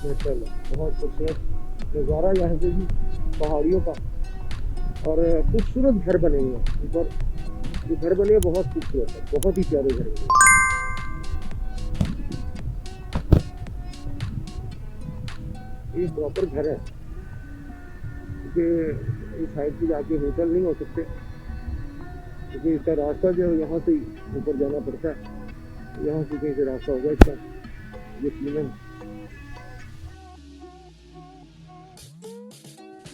माशाल्लाह बहुत खूबसूरत नज़ारा यहाँ से भी पहाड़ियों का। और खूबसूरत घर बने हुए हैं ऊपर, जो घर बने हैं बहुत खूबसूरत है, बहुत ही प्यारे घर बने हैं। ये प्रॉपर घर है, क्योंकि इस हाइट पे जाके होटल नहीं हो सकते, क्योंकि इसका रास्ता जो है यहाँ से ऊपर जाना पड़ता है। यहाँ से कहीं से रास्ता होगा इसका यकीनन।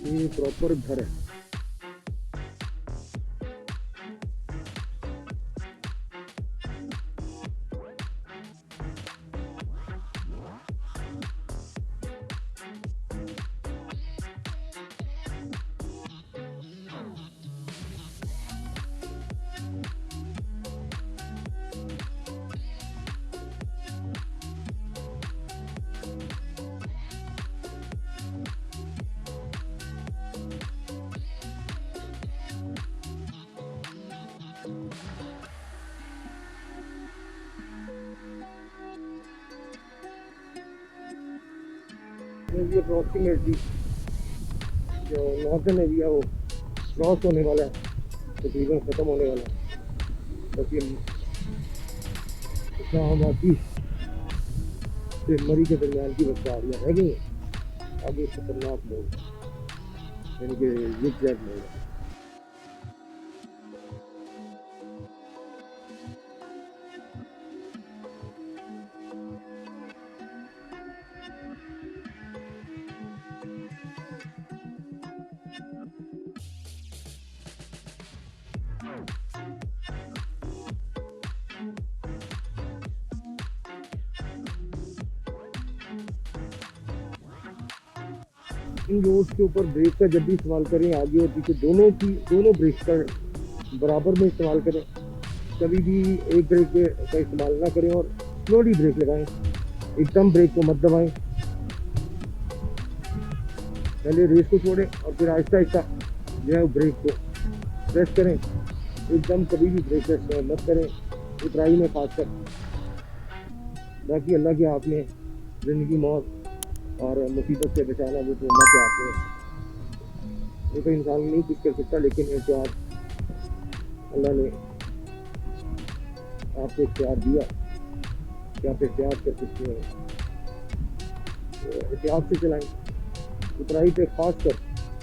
ये प्रॉपर घर है। ये अप्रोक्सीमेटली जो नॉर्दर्न एरिया वो क्रॉस होने वाला है, तकरीबन ख़त्म होने वाला है। बस ये इस्लामाबादी से मरी के दरमियान की बस गाड़ियाँ रह गई हैं। आगे खतरनाक मोड़, यानी कि जिग जैग मोड़ है। इन रोड्स के ऊपर ब्रेक का जब भी इस्तेमाल करें, आगे और पीछे दोनों ब्रेक का बराबर में इस्तेमाल करें। कभी भी एक ब्रेक का इस्तेमाल ना करें और स्लोली ब्रेक लगाएं, एकदम ब्रेक को मत दबाएं। पहले रेस को छोड़ें और फिर आहिस्ता आहिस्ता जो है ब्रेक को प्रेस करें। एकदम कभी भी ब्रेक का इस्तेमाल मत करें, उतराई में खासकर। बाकी अल्लाह के हाथ में ज़िंदगी मौत और मुसीबत से बचाना वो तो अल्लाह के हाथ में। वो तो इंसान नहीं कुछ कर सकता, लेकिन एहतियात अल्लाह ने आपको इख्तियार दिया कि आप एहतियात कर सकते हैं, तो एहतियात से चलाएं। उतराई पे खास कर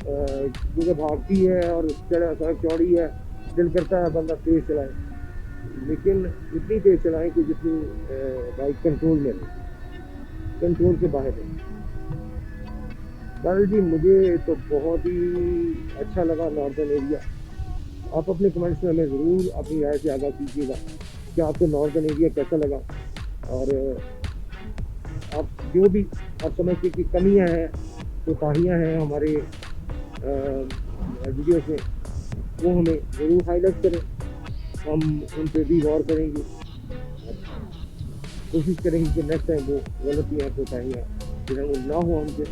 क्योंकि भागती है और सड़क चौड़ी है, दिल करता है बंदा तेज़ चलाए, लेकिन इतनी तेज़ चलाएं कि जितनी बाइक कंट्रोल में रहे, कंट्रोल के बाहर है। दादा जी मुझे तो बहुत ही अच्छा लगा नॉर्दर्न एरिया। आप अपने कमेंट्स में हमें ज़रूर अपनी राय से आगाह कीजिएगा कि आपको नॉर्दर्न एरिया कैसा लगा, और आप जो भी आप समझते कि कमियां हैं, कोताहियाँ हैं हमारे वीडियो में, वो हमें ज़रूर हाईलाइट करें। हम उन पर भी गौर करेंगे, कोशिश करेंगे कि नेक्स्ट टाइम वो गलतियाँ कोताहियाँ फिर हम ना हो हमसे।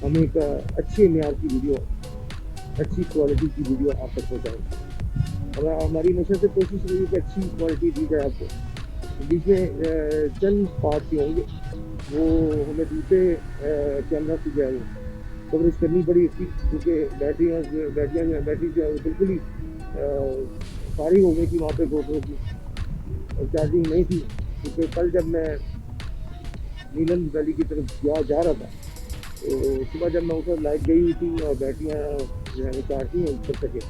हम एक अच्छे मेयार की वीडियो, अच्छी क्वालिटी की वीडियो आप तक पहुँचाएँ। हमारी हमेशा से कोशिश रही है कि अच्छी क्वालिटी दी जाए आपको। बीच में चंद पार्ट ही होंगे, वो हमें दूसरे कैमरा से जो है वो कवरेज करनी पड़ी इसकी, क्योंकि बैटरियाँ बैटरी जो है वो बिल्कुल ही फारिग हो गई थी वहाँ पे गोप्रो की, और चार्जिंग नहीं थी। क्योंकि कल जब मैं नीलम वैली की तरफ जा रहा था, तो सुबह जब मैं उधर लाइट गई हुई थी और बैटरियाँ जो है वो चार्ज नहीं कर सके,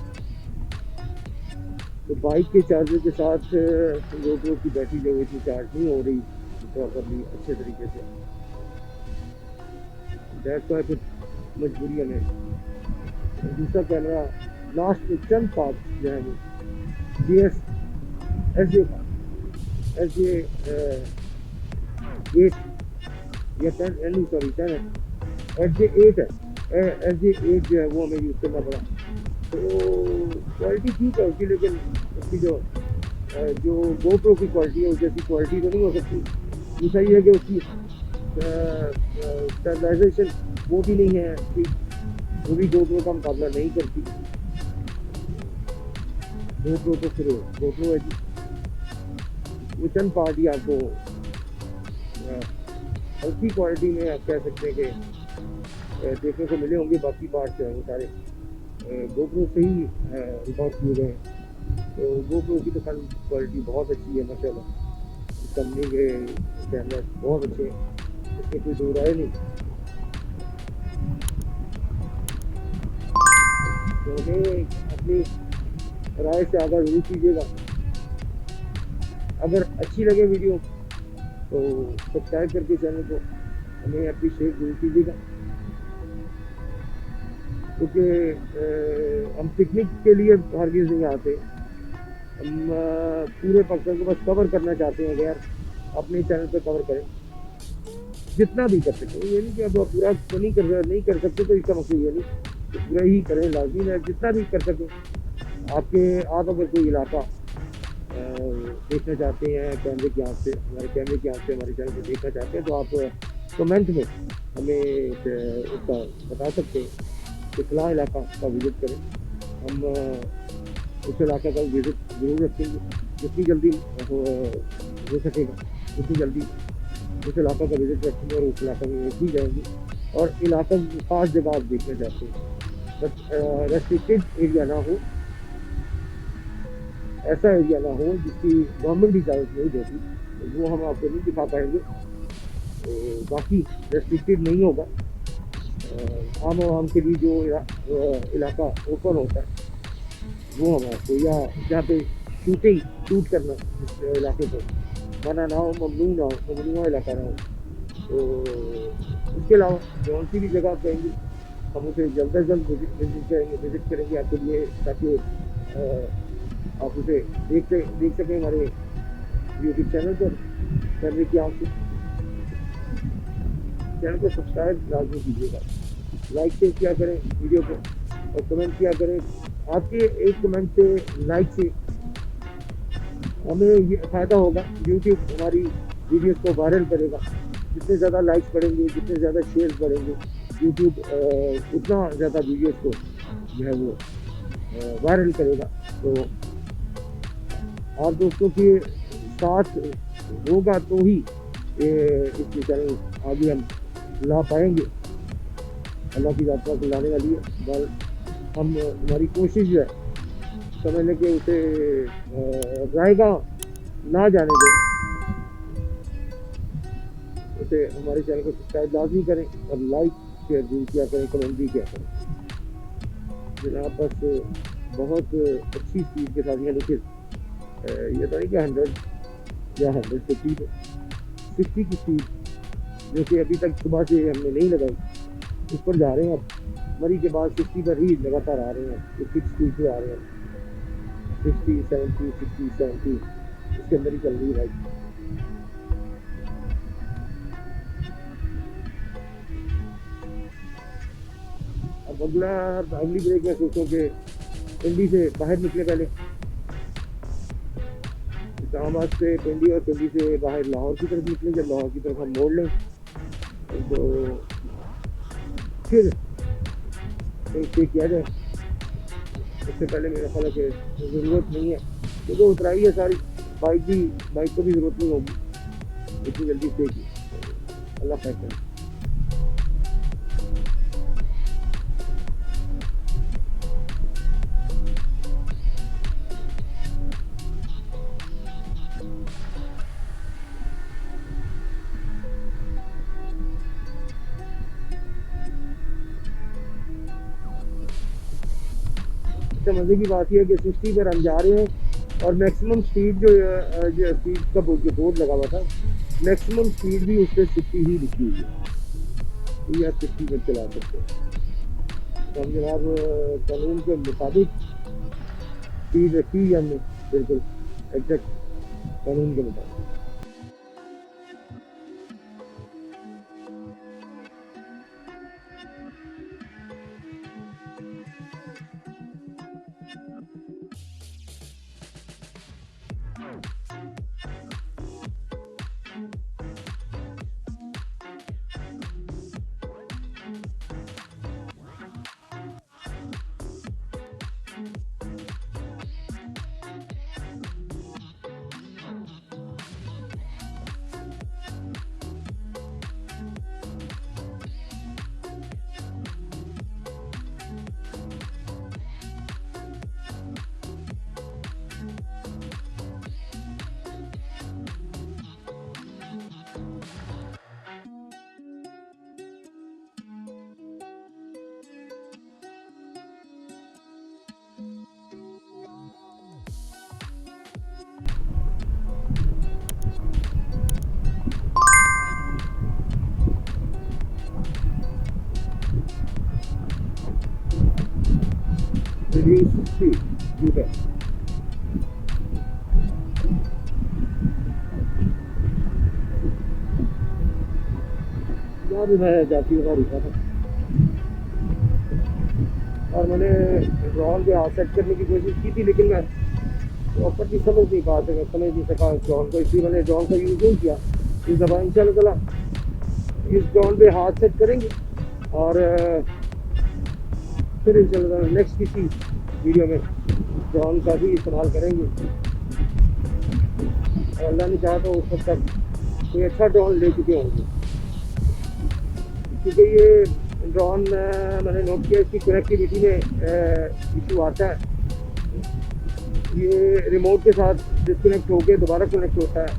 तो बाइक के चार्जर के साथ गोप्रो की बैटरी जो है चार्ज नहीं हो रही प्रॉपरली अच्छे तरीके से। दैट्स वाई फिर मजबूरी में दूसरा कैमरा लास्ट में चंद पार्ट जो है वो एस जे 8 या 10 नहीं सॉरी 10 है, एस जे 8 है, एस जे 8 जो है वो हमें यूज़ करना पड़ा। तो क्वालिटी ठीक है उसकी, लेकिन उसकी जो गोप्रो की क्वालिटी है उस जैसी क्वालिटी तो नहीं हो सकती। दूसरा ये है कि उसकी स्टेबलाइजेशन वो भी नहीं है कि वो भी गोप्रो का मुकाबला नहीं करती। गोप्रो तो फिर गोप्रो है जी। वो चंद पार्ट ही आपको हल्की क्वालिटी में आप कह सकते हैं कि देखने को मिले होंगे। बाकी पार्ट जो है वो सारे गोप्रो से ही रिकॉर्ड किए गए हैं। तो गोप्रो की तो क्वालिटी बहुत अच्छी है माशाल्लाह। इस कंपनी के कैमरा बहुत अच्छे हैं, इसमें कोई दो राय नहीं। तो हमें अपनी राय से आगाह जरूर कीजिएगा। अगर अच्छी लगे वीडियो तो सब्सक्राइब करके चैनल को हमें अप्रिशिएट जरूर कीजिएगा, क्योंकि हम पिकनिक के लिए हरगिज़ नहीं आते। हम पूरे पाकिस्तान को बस कवर करना चाहते हैं कि यार अपने चैनल पे कवर करें जितना भी कर सकें। ये नहीं कि अब पूरा तो नहीं कर सकते, तो इसका मतलब ये नहीं कि पूरा ही करें, लाजमी है जितना भी कर सकें। आप अगर कोई इलाका देखना चाहते हैं कैमरे की आँख से, हमारे कैमरे की आँख से हमारे चैनल को देखना चाहते हैं, तो आप कमेंट में हमें उसका बता सकते हैं कि फलां इलाका का विज़िट करें। हम उस इलाके का विज़िट ज़रूर रखेंगे, जितनी जल्दी हो सकेगा उतनी जल्दी उस इलाका का विज़िट रखेंगे और उस इलाका में भी जाएंगे। और इलाका खास जगह आप देखना चाहते हैं, बट रेस्ट्रिक्टेड एरिया ना हो, ऐसा एरिया ना हो जिसकी गवर्नमेंट इजाज़त नहीं देती, तो वो हम आपको नहीं दिखा पाएंगे। तो बाकी रेस्ट्रिक्टेड नहीं होगा। आम आवाम के लिए जो इलाका ओपन होता है वो हम आपको, या जहाँ पे शूट करना जिस इलाके पर मना ना हो, ममनूआ इलाका ना हो, तो उसके अलावा जौन सी भी जगह आप कहेंगे हम उसे जल्द से जल्द विजिट करेंगे आपके लिए, ताकि आप उसे देख सकें हमारे यूट्यूब चैनल पर करने की। आप चैनल को सब्सक्राइब लाजमी कीजिएगा, लाइक शेयर किया करें वीडियो को और कमेंट किया करें। आपके एक कमेंट से, लाइक से हमें ये फ़ायदा होगा, यूट्यूब हमारी वीडियोस को वायरल करेगा। जितने ज़्यादा लाइक्स बढ़ेंगे, जितने ज़्यादा शेयर्स बढ़ेंगे, यूट्यूब उतना ज़्यादा वीडियोस को जो है वो वायरल करेगा। तो आप दोस्तों के साथ होगा तो ही इस चैनल आगे हम ला पाएंगे। अल्लाह की यात्रा को लाने वाली है, बल हम हमारी कोशिश जो है समझने के उसे जाएगा ना जाने दें, उसे हमारे चैनल को सब्सक्राइब लाजमी करें और लाइक शेयर जरूर किया करें, कमेंट भी किया करें। जनाब बस बहुत अच्छी स्पीड के साथ, यानी कि ये तो नहीं कि 100 या 150 पे 60 की स्पीड जो कि अभी तक सुबह से हमने नहीं लगाई, उस पर जा रहे हैं। अब मरी के बाद 60 पर ही लगातार आ रहे हैं, 60 स्पीड पे आ रहे हैं, 60, 70, 60, 70 इसके अंदर ही चल रही है बाइक। अब अगली ब्रेक में सोचो कि पिंडी से बाहर निकले, पहले इस्लामाबाद से पिंडी और पिंडी से बाहर लाहौर की तरफ निकलें। जब लाहौर की तरफ हम मोड़ लें तो फिर स्टे किया जाए। उससे पहले मेरा ख्याल है कि ज़रूरत नहीं है, क्योंकि उतराई है सारी, बाइक को भी ज़रूरत नहीं होगी इतनी जल्दी स्टे की। अल्लाह खैर करे। मज़े की बात यह है कि 60 पर हम जा रहे हैं और मैक्सिमम स्पीड जो स्पीड का जो बोर्ड लगा हुआ था, मैक्सिमम स्पीड भी उस पर 60 ही लिखी हुई है, तो ये आप 60 पर चला सकते हैं। तो हम जनाब कानून के मुताबिक स्पीड रखी है हमने, बिल्कुल एग्जैक्ट कानून के मुताबिक। reduce speed due to यहाँ भी मैं जाती का रुका था और मैंने ड्रोन पे हाथ सेट करने की कोशिश की थी, लेकिन मैं प्रॉपर्ली समझ नहीं पा था, समझ नहीं सका ड्रोन को, इसलिए मैंने ड्रोन का यूज़ नहीं किया। इस दफ़ा इंशाल्लाह इस ड्रोन पे हाथ सेट करेंगे और फिर इंशाल्लाह नेक्स्ट किसी वीडियो में ड्रोन का भी इस्तेमाल करेंगे और अल्लाह ने चाहा तो उस वक्त तक कोई अच्छा ड्रोन ले चुके होंगे, क्योंकि ये ड्रोन मैंने नोट किया इसकी कनेक्टिविटी में इशू आता है। ये रिमोट के साथ डिस्कनेक्ट होकर दोबारा कनेक्ट होता है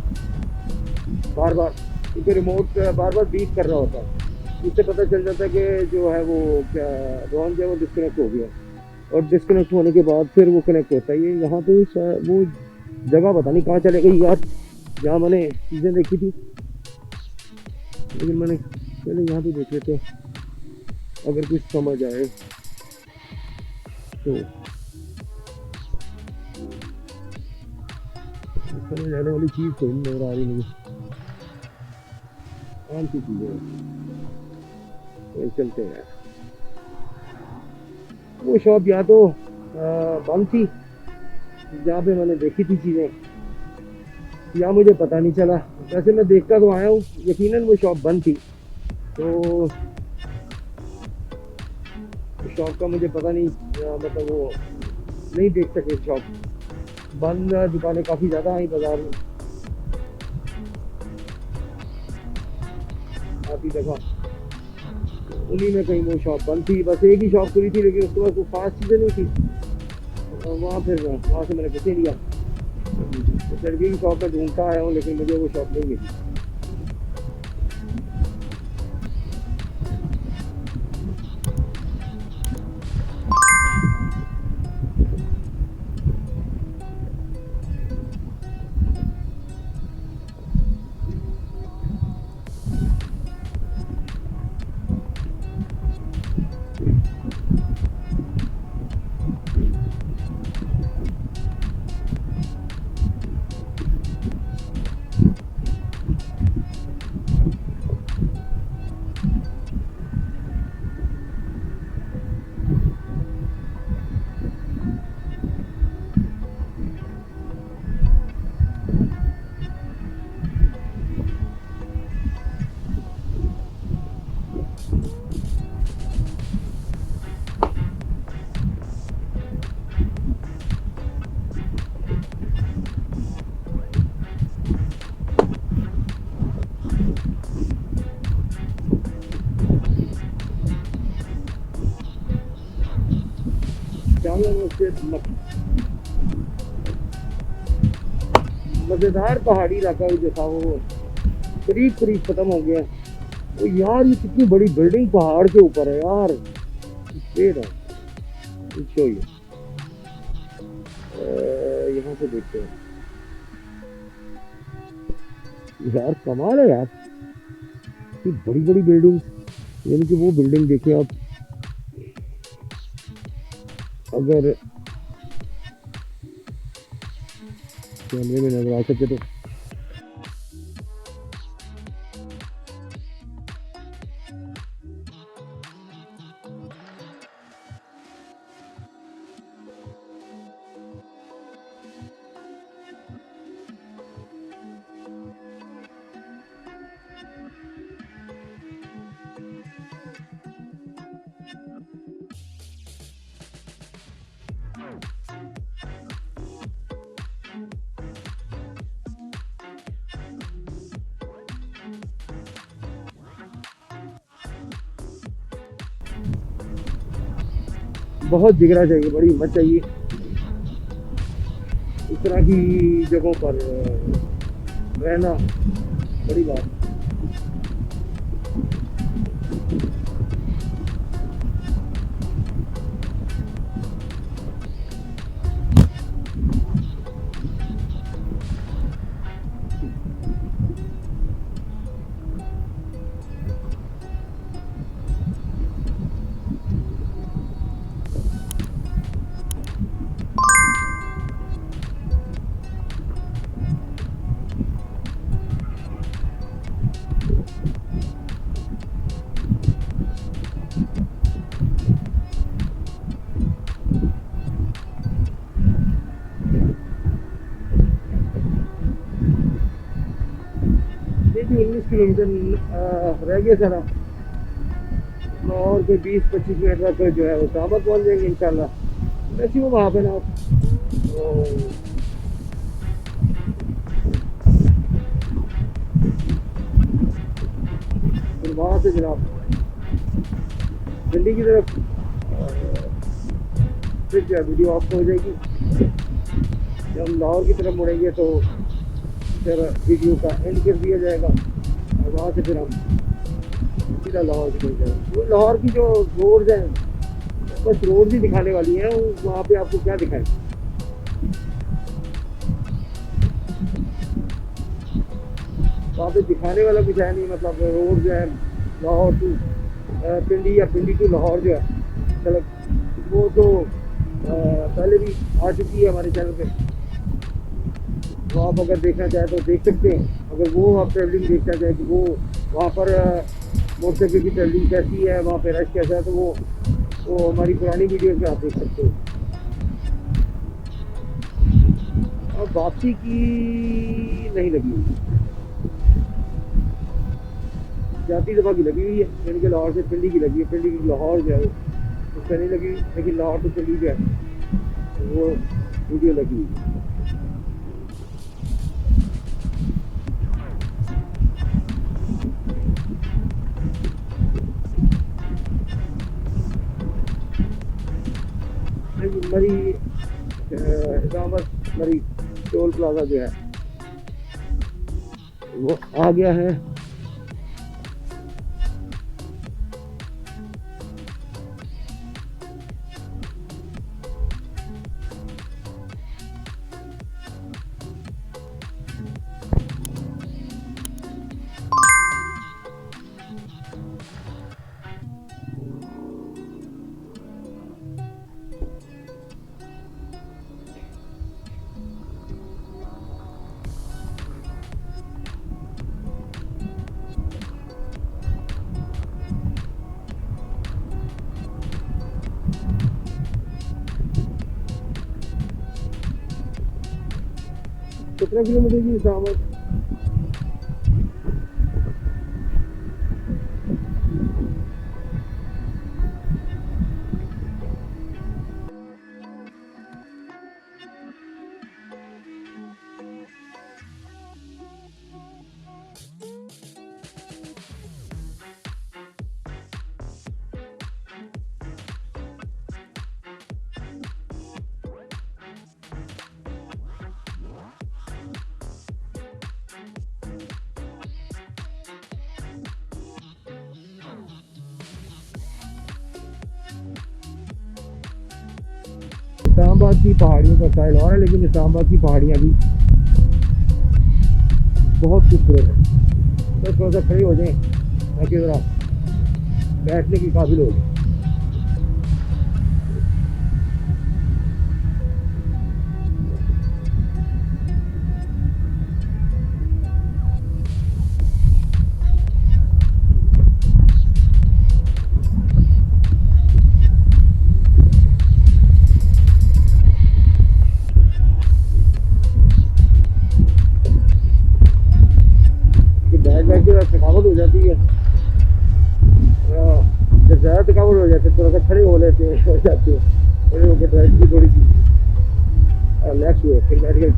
बार बार, क्योंकि रिमोट बार बार बीप कर रहा होता है। इससे पता चल जाता है कि जो है वो क्या ड्रोन जो है वो डिस्कनेक्ट हो गया, और डिस्कनेक्ट होने के बाद फिर वो कनेक्ट होता है। ये यहाँ पे वो जगह पता नहीं कहाँ चले गई यार, जहाँ मैंने चीज़ें देखी थी, लेकिन मैंने चले यहाँ पे देख लेते हैं, अगर कुछ समझ आए तो। समझ आने वाली चीज़ कोई नजर आ रही नहीं, आम सी चीज़ है। तो चलते हैं। वो शॉप या तो बंद थी जहाँ पे मैंने देखी थी चीज़ें, या मुझे पता नहीं चला। वैसे मैं देखता तो आया हूँ, यकीनन वो शॉप बंद थी, तो शॉप का मुझे पता नहीं, मतलब वो नहीं देख सके शॉप बंद। दुकानें काफ़ी ज़्यादा आई बाज़ार में, आती दफ़ा उन्हीं में कहीं वो शॉप बंद थी। बस एक ही शॉप खुली थी, लेकिन उसके बाद कोई खास चीज़ें नहीं थी। वहाँ फिर वहाँ से मैंने बचे लिया, लड़की की शॉप में ढूंढता आया हूँ, लेकिन मुझे वो शॉप नहीं मिली। मज़ेदार पहाड़ी इलाका जो था वो करीब करीब ख़त्म हो गया। तो यार ये कितनी बड़ी बिल्डिंग पहाड़ के ऊपर है यार, यहाँ से देखते हैं यार, कमाल है यार, ये बड़ी बड़ी बिल्डिंग। यानी कि वो बिल्डिंग देखिए आप, अगर कैमरे में नजर आ सके तो। बहुत जिगरा चाहिए, बड़ी हिम्मत चाहिए इस तरह की जगहों पर रहना, बड़ी बात। किलोमीटर रह गया सारा, और कोई 20-25 मिनट तक जो है वो इस्लामाबाद पहुँच जाएंगे इंशाल्लाह। वैसे वो वहाँ पे ना तो फिर वहाँ से जनाब दिल्ली की तरफ फिर जो है वीडियो ऑफ हो जाएगी। जब हम लाहौर की तरफ मुड़ेंगे तो फिर वीडियो का एंड कर दिया जाएगा और वहाँ से फिर हम सीधा लाहौर की तरफ जाएंगे। वो लाहौर की जो रोड्स हैं बस रोड ही दिखाने वाली हैं, वहाँ पे आपको क्या दिखाएं। वहाँ पे दिखाने वाला कुछ है नहीं, मतलब रोड जो है लाहौर टू पिंडी या पिंडी टू लाहौर जो है सड़क वो तो पहले भी आ चुकी है हमारे चैनल पे। वो आप अगर देखना चाहें तो देख सकते हैं। अगर वो आप ट्रेवलिंग देखना चाहें कि वो वहाँ पर मोटरसाइकिल की ट्रेवलिंग कैसी है, वहाँ पे रश कैसा है, तो वो हमारी पुरानी वीडियो में आप देख सकते हो। और वापसी की नहीं लगी हुई, जाती दफ़ा की लगी हुई है, यानी कि लाहौर से पिंडी की लगी है। पिंडी की लाहौर जो है उस पर नहीं लगी, लेकिन लाहौर से पिंडी जो है वो वीडियो लगी हुई है। मरी इस्लामाबाद मरी टोल प्लाजा जो है वो आ गया है। कितना किलोमीटर की इस्लामाबाद? इस्लामाबाद की पहाड़ियों का स्टाइल और है, लेकिन इस्लामाबाद की पहाड़ियाँ भी बहुत खूबसूरत है। तो थोड़ा सा खड़े हो जाएं ताकि ज़रा बैठने की काबिल हो जाए। थकावट हो जाती है, जब ज़्यादा थकावट हो जाती है थोड़ा सा खड़े हो लेते हैं, हो जाते हैं खड़े होकर ड्राइव की थोड़ी सी रिलैक्स हुए फिर बैठ गए।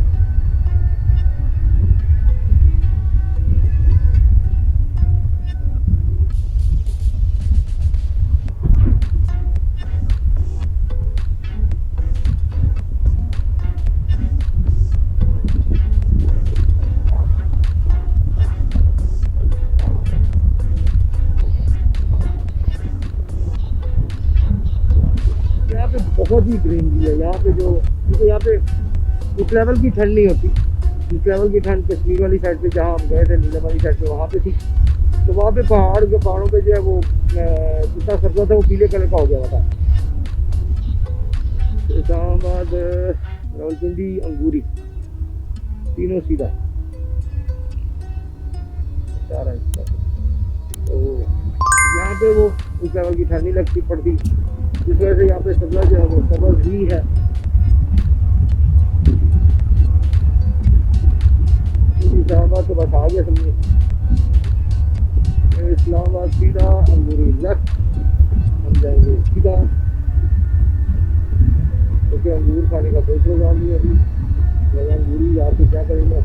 बहुत ही ग्रीनरी है यहाँ पे, जो क्योंकि यहाँ पे उस लेवल की ठंड नहीं होती। उस लेवल की ठंड कश्मीर वाली साइड पे जहाँ हम गए थे, नीलम वाली साइड पे, वहाँ पे थी। तो वहाँ पे पहाड़ों पे जो है वो जितना सब्जा था वो पीले कलर का हो गया था। इस्लामाबाद, रावलपिंडी, अंगूरी तीनों सीधा सारा। तो यहाँ पे वो उस लेवल की ठंड नहीं लगती पड़ती, जिस वजह से यहाँ पे सब्जा जो है वो सब्ज ही है। इस्लामाबाद तो बस आ गया समझिए। इस्लामाबाद सीधा, अंगूरी लेफ्ट, हम जाएंगे सीधा, क्योंकि अंगूर खाने का कोई प्रोग्राम नहीं है अभी। मैं अंगूरी आपको क्या करेंगे।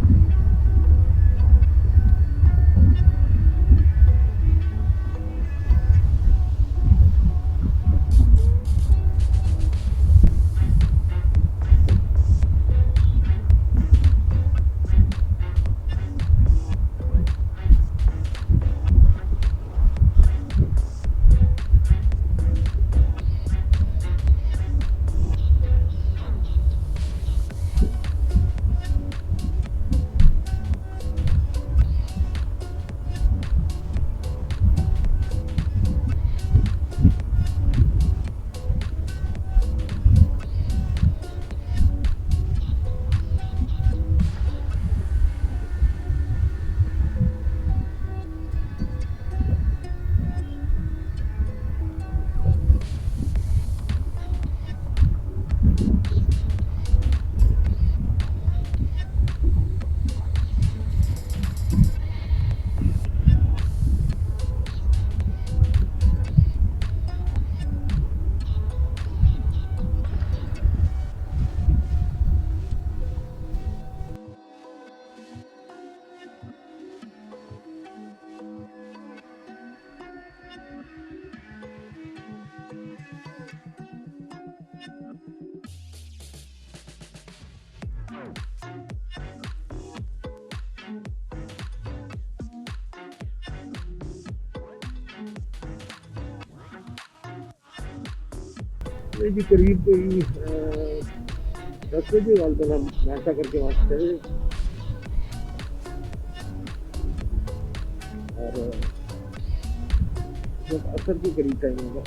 ये जी करीब कोई 10 बजे वाले हम नाश्ता करके वहाँ से चले और जब असर के करीब टाइम होगा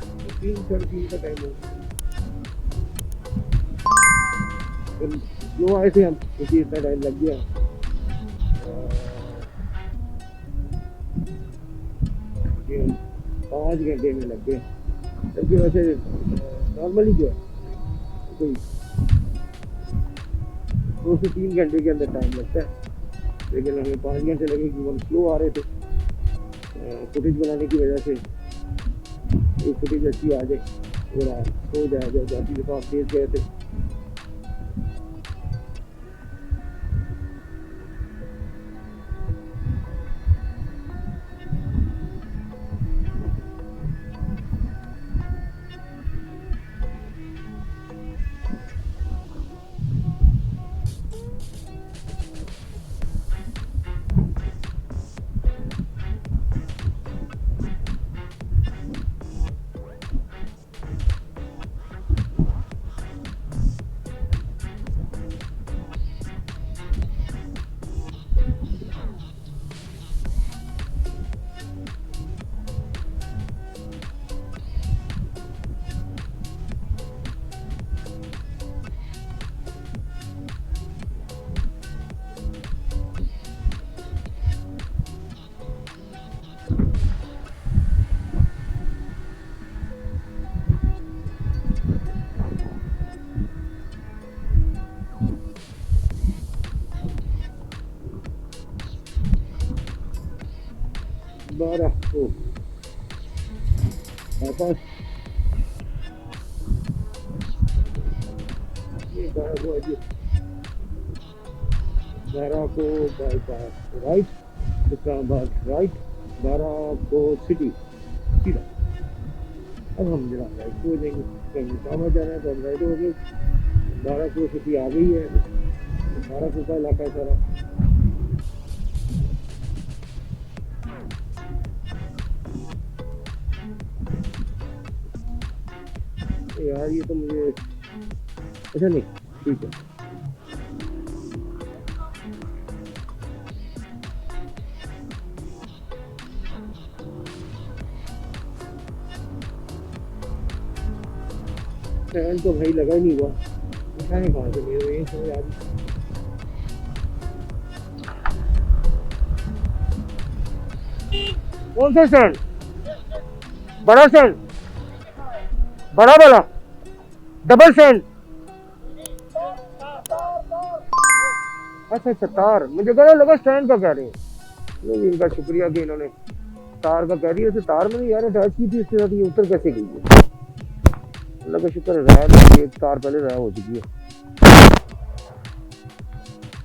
तो 3 साढ़े 3 का टाइम होगा। क्यों आए थे हम, क्योंकि इतना टाइम लग गया। 5 घंटे में लग गए, जबकि वैसे नॉर्मली जो है कोई 2 से 3 घंटे के अंदर टाइम लगता है, लेकिन हमें 5 घंटे लगे क्योंकि हम स्लो आ रहे थे फुटेज बनाने की वजह से। एक फुटेज अच्छी आ जाए, अगर सो जाए जब जाती दफ़ा आप तेज गए थे। बारह को बाईपास, ये 12 को अजी 12 को बाईपास राइट, इस्लामाबाद राइट, 12 को सिटी सीधा। अब हम जरा राइट को जाएंगे, कहीं काम जाना है तो हम राइट हो गए। 12 को सिटी आ गई है, 12 को का इलाका है सारा। यार ये तो मुझे अच्छा नहीं, ठीक है। फैन तो भाई लगा ही नहीं हुआ, फैन कहाँ से मेरे ये समझ आ रही। कौन सा स्टैंड? बड़ा स्टैंड, बड़ा वाला डबल स्टैंड। अच्छा अच्छा तार, मुझे कहा लगा स्टैंड का कह रहे हैं। इनका शुक्रिया कि इन्होंने तार का कह रही है, तो तार में यार अटैच की थी इसके साथ, ये उतर कैसे गई है? अल्लाह का शुक्र है, रहा नहीं, एक तार पहले रहा हो चुकी है।